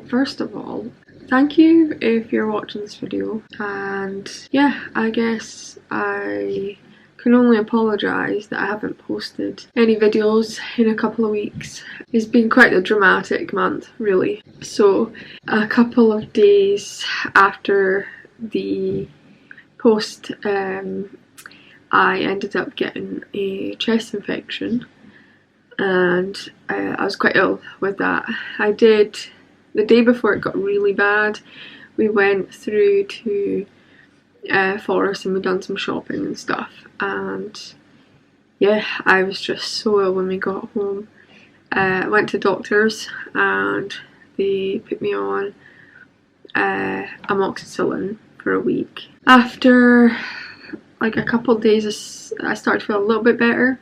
first of all, thank you if you're watching this video, and yeah, I guess I can only apologise that I haven't posted any videos in a couple of weeks. It's been quite a dramatic month, really. So a couple of days after the post, I ended up getting a chest infection, and I was quite ill with that. I did, the day before it got really bad, we went through to Forest and we done some shopping and stuff, and yeah, I was just so ill when we got home. I went to doctors and they put me on amoxicillin for a week. After like a couple of days I started to feel a little bit better,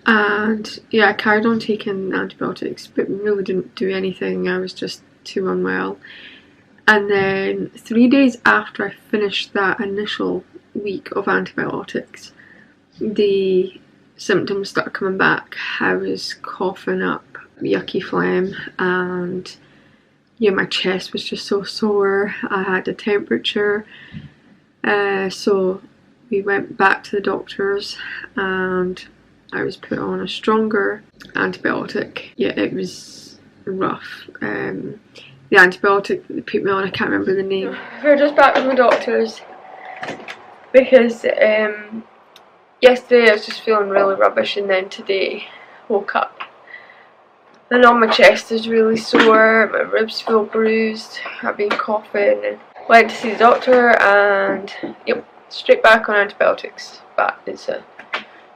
and yeah, I carried on taking antibiotics but really didn't do anything. I was just too unwell. And then 3 days after I finished that initial week of antibiotics, the symptoms started coming back. I was coughing up yucky phlegm, and yeah, my chest was just so sore. I had a temperature, so we went back to the doctors and I was put on a stronger antibiotic. Yeah, it was rough. The antibiotic that they put me on, I can't remember the name. We're just back from the doctors because yesterday I was just feeling really rubbish, and then today woke up and all my chest is really sore, my ribs feel bruised, I've been coughing, and went to see the doctor, and yep, straight back on antibiotics, but it's a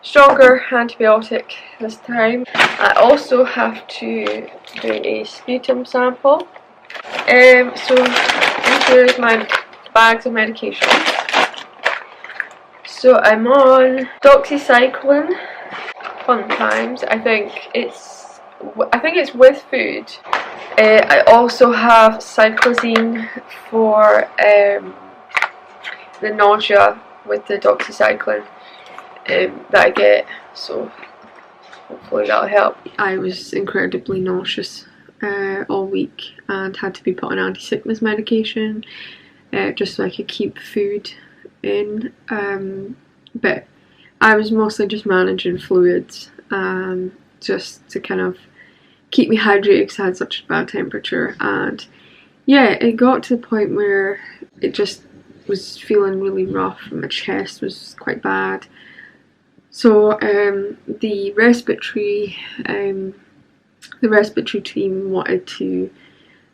stronger antibiotic this time. I also have to do a sputum sample. So here's my bags of medication. So I'm on doxycycline. Fun times. I think it's with food. I also have cyclazine for the nausea with the doxycycline that I get. So hopefully that'll help. I was incredibly nauseous all week and had to be put on anti-sickness medication just so I could keep food in, but I was mostly just managing fluids just to kind of keep me hydrated because I had such a bad temperature. And yeah, it got to the point where it just was feeling really rough and my chest was quite bad. So the respiratory team wanted to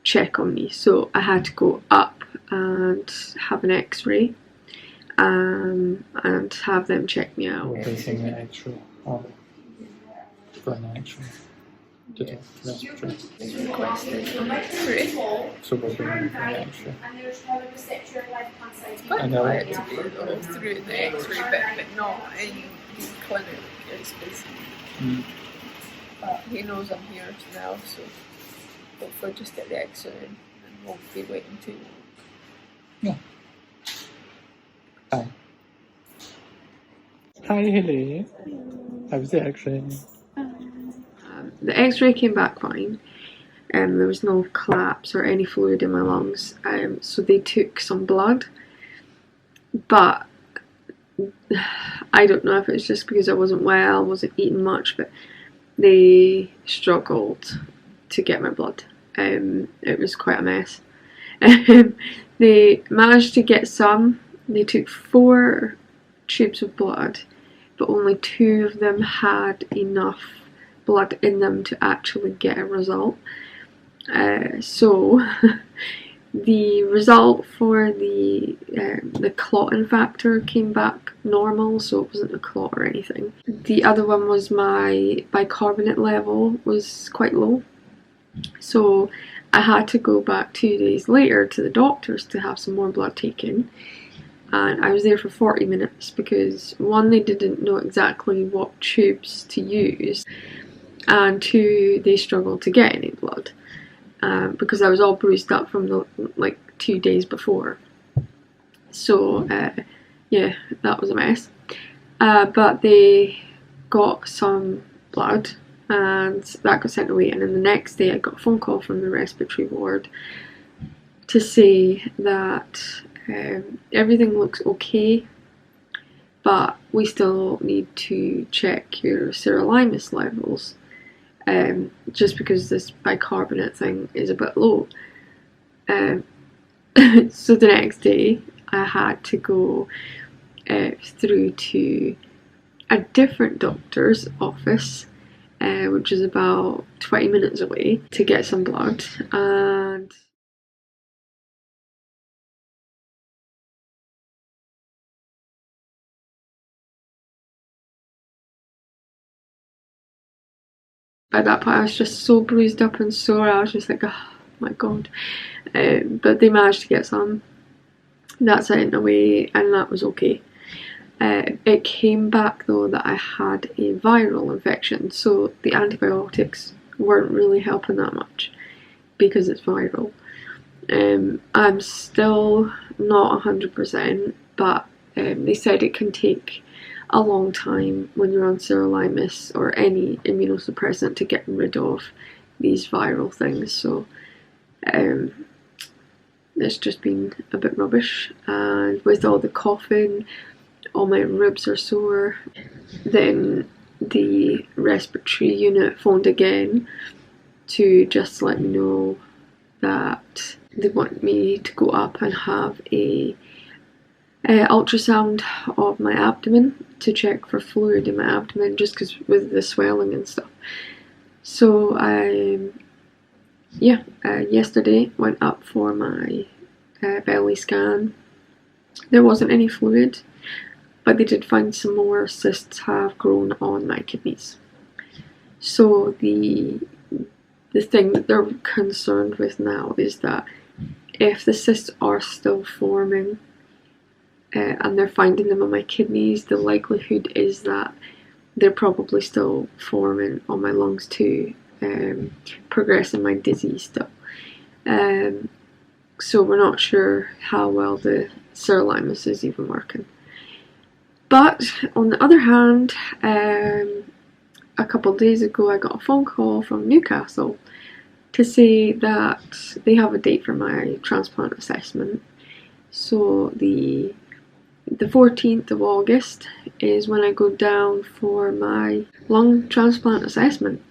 check on me, so I had to go up and have an x-ray and have them check me out. We're basing the x-ray on for an x-ray to do respiratory. It's requested an x-ray. So we're bringing for an x-ray. Quite quiet to go through the x-ray bit, but not in the clinic. It's busy. But he knows I'm here now, so hopefully just get the x-ray and won't be waiting too long. Yeah. Hi. Hi, Haley. How was the x-ray? The x-ray came back fine. There was no collapse or any fluid in my lungs. So they took some blood, but I don't know if it's just because I wasn't well, wasn't eating much, but they struggled to get my blood. It was quite a mess. They managed to get some. They took 4 tubes of blood, but only 2 of them had enough blood in them to actually get a result. So the result for the clotting factor came back normal, so it wasn't a clot or anything. The other one was my bicarbonate level was quite low, so I had to go back 2 days later to the doctors to have some more blood taken, and I was there for 40 minutes because 1, they didn't know exactly what tubes to use, and 2, they struggled to get any blood because I was all bruised up from the 2 days before. So yeah, that was a mess. But they got some blood and that got sent away, and then the next day I got a phone call from the respiratory ward to say that everything looks okay, but we still need to check your sirolimus levels, just because this bicarbonate thing is a bit low. So the next day I had to go through to a different doctor's office, which is about 20 minutes away, to get some blood. And at that point I was just so bruised up and sore. I was just like, oh my god. But they managed to get some that sent away, and that was okay. It came back though that I had a viral infection, so the antibiotics weren't really helping that much because it's viral. I'm still not 100%, but they said it can take a long time when you're on sirolimus or any immunosuppressant to get rid of these viral things, so it's just been a bit rubbish. And with all the coughing, all my ribs are sore. Then the respiratory unit phoned again to just let me know that they want me to go up and have a ultrasound of my abdomen to check for fluid in my abdomen, just because with the swelling and stuff. So yesterday went up for my belly scan. There wasn't any fluid, but they did find some more cysts have grown on my kidneys. So the thing that they're concerned with now is that if the cysts are still forming and they're finding them on my kidneys, the likelihood is that they're probably still forming on my lungs too, progressing my disease still. So we're not sure how well the sirolimus is even working. But on the other hand, a couple of days ago I got a phone call from Newcastle to say that they have a date for my transplant assessment. So the 14th of August is when I go down for my lung transplant assessment.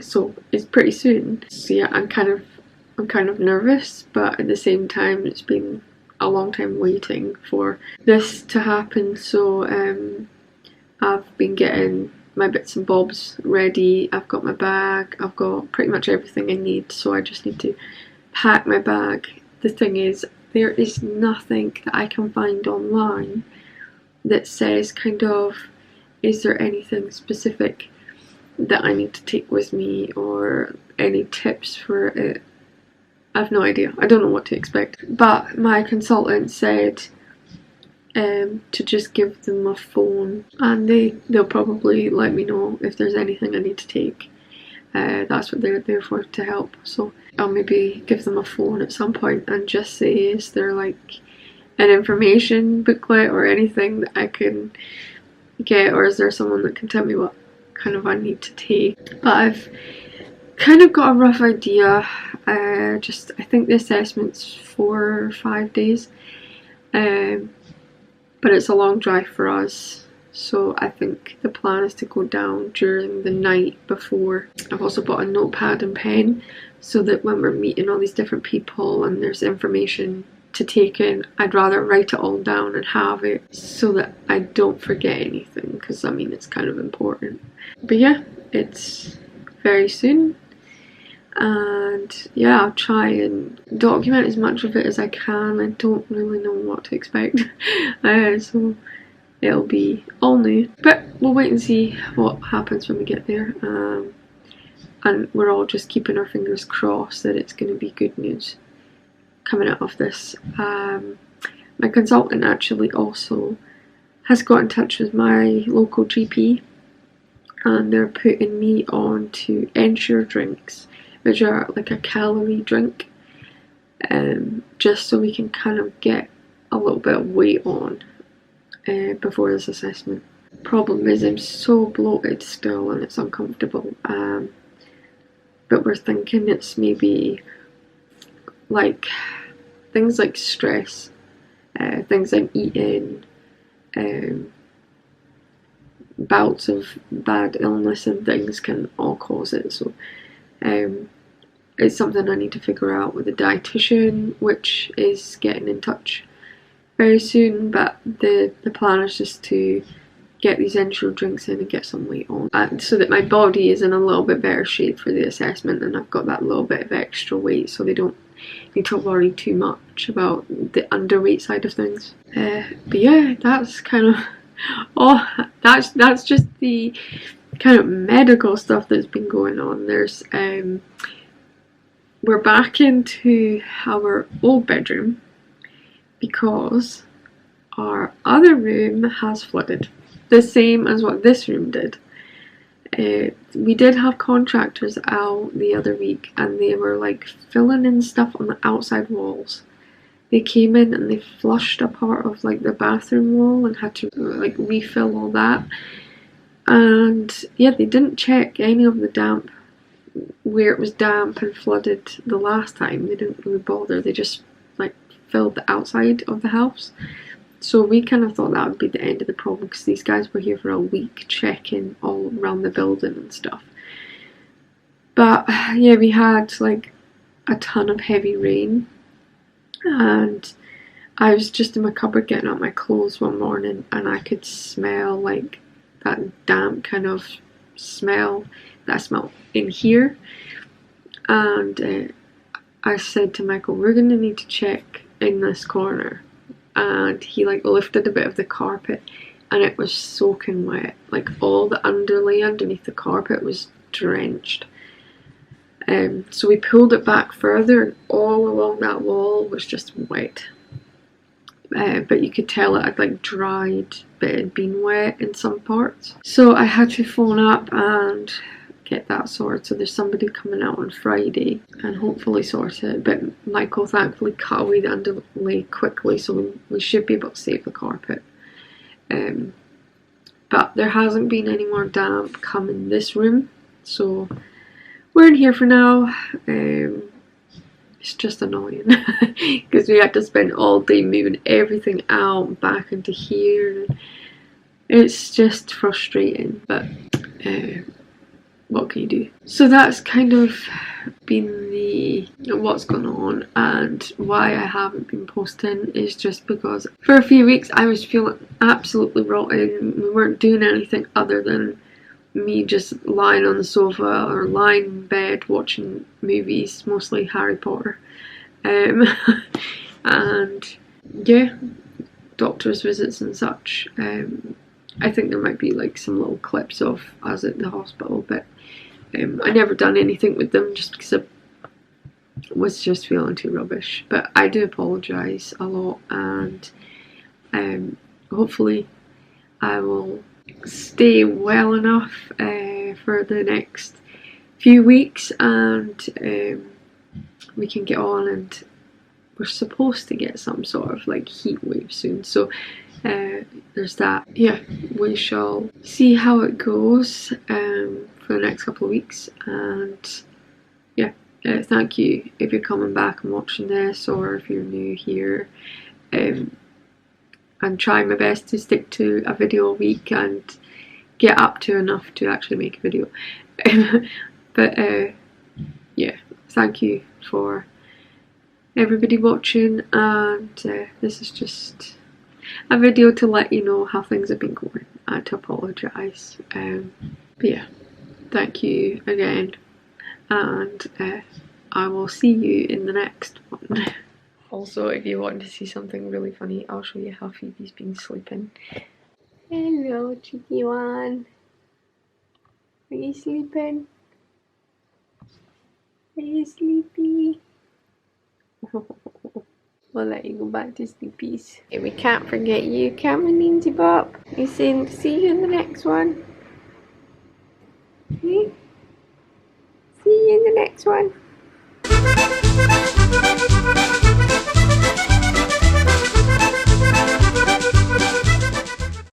So it's pretty soon. So yeah, I'm kind of nervous, but at the same time it's been a long time waiting for this to happen. So I've been getting my bits and bobs ready. I've got my bag, I've got pretty much everything I need, so I just need to pack my bag. The thing is, there is nothing that I can find online that says kind of, is there anything specific that I need to take with me or any tips for it. I've no idea. I don't know what to expect. But my consultant said to just give them a phone, and they'll probably let me know if there's anything I need to take. That's what they're there for, to help. So I'll maybe give them a phone at some point and just say, is there like an information booklet or anything that I can get, or is there someone that can tell me what kind of I need to take? But I've kind of got a rough idea. I think the assessment's 4 or 5 days, but it's a long drive for us, so I think the plan is to go down during the night before. I've also bought a notepad and pen so that when we're meeting all these different people and there's information to take in, I'd rather write it all down and have it so that I don't forget anything, because I mean it's kind of important. But yeah, it's very soon, and yeah, I'll try and document as much of it as I can. I don't really know what to expect, so it'll be all new, but we'll wait and see what happens when we get there, and we're all just keeping our fingers crossed that it's going to be good news coming out of this. My consultant actually also has got in touch with my local GP, and they're putting me on to Ensure drinks, which are like a calorie drink, just so we can kind of get a little bit of weight on before this assessment. Problem is, I'm so bloated still and it's uncomfortable, but we're thinking it's maybe like things like stress, things I'm eating, bouts of bad illness and things can all cause it. So it's something I need to figure out with a dietitian, which is getting in touch very soon. But the plan is just to get these enteral drinks in and get some weight on, and so that my body is in a little bit better shape for the assessment, and I've got that little bit of extra weight, so they don't need to worry too much about the underweight side of things. But yeah, that's kind of that's just the kind of medical stuff that's been going on. There's we're back into our old bedroom because our other room has flooded, the same as what this room did. We did have contractors out the other week, and they were like filling in stuff on the outside walls. They came in and they flushed a part of like the bathroom wall and had to like refill all that. And yeah, they didn't check any of the damp, where it was damp and flooded the last time. They didn't really bother. They just like filled the outside of the house. So we kind of thought that would be the end of the problem, because these guys were here for a week checking all around the building and stuff. But yeah, we had like a ton of heavy rain, and I was just in my cupboard getting out my clothes one morning, and I could smell like that damp kind of smell that I smell in here. And I said to Michael, we're going to need to check in this corner. And he like lifted a bit of the carpet, and it was soaking wet. Like all the underlay underneath the carpet was drenched. So we pulled it back further, and all along that wall was just wet. But you could tell it had like dried, but it had been wet in some parts. So I had to phone up and get that sorted. So there's somebody coming out on Friday and hopefully sort it. But Michael thankfully cut away the underlay quickly, so we should be able to save the carpet. But there hasn't been any more damp come in this room, so we're in here for now. It's just annoying because we had to spend all day moving everything out and back into here. It's just frustrating, but what can you do? So that's kind of been the what's going on, and why I haven't been posting is just because for a few weeks I was feeling absolutely rotten. We weren't doing anything other than me just lying on the sofa or lying in bed watching movies, mostly Harry Potter. And yeah, doctor's visits and such. I think there might be like some little clips of us at the hospital, but I never done anything with them just because I was just feeling too rubbish. But I do apologise a lot, and hopefully I will stay well enough for the next few weeks, and we can get on, and we're supposed to get some sort of like heat wave soon, so there's that. Yeah, we shall see how it goes for the next couple of weeks. And yeah, thank you if you're coming back and watching this, or if you're new here. I'm trying my best to stick to a video a week and get up to enough to actually make a video. But yeah, thank you for everybody watching, and this is just a video to let you know how things have been going and to apologise. But yeah, thank you again, and I will see you in the next one. Also, if you want to see something really funny, I'll show you how Phoebe's been sleeping. Hello, cheeky one. Are you sleeping? Are you sleepy? We'll let you go back to sleepies. Okay, we can't forget you, can we, Ninja Bob? You saying see you in the next one? Okay? See you in the next one.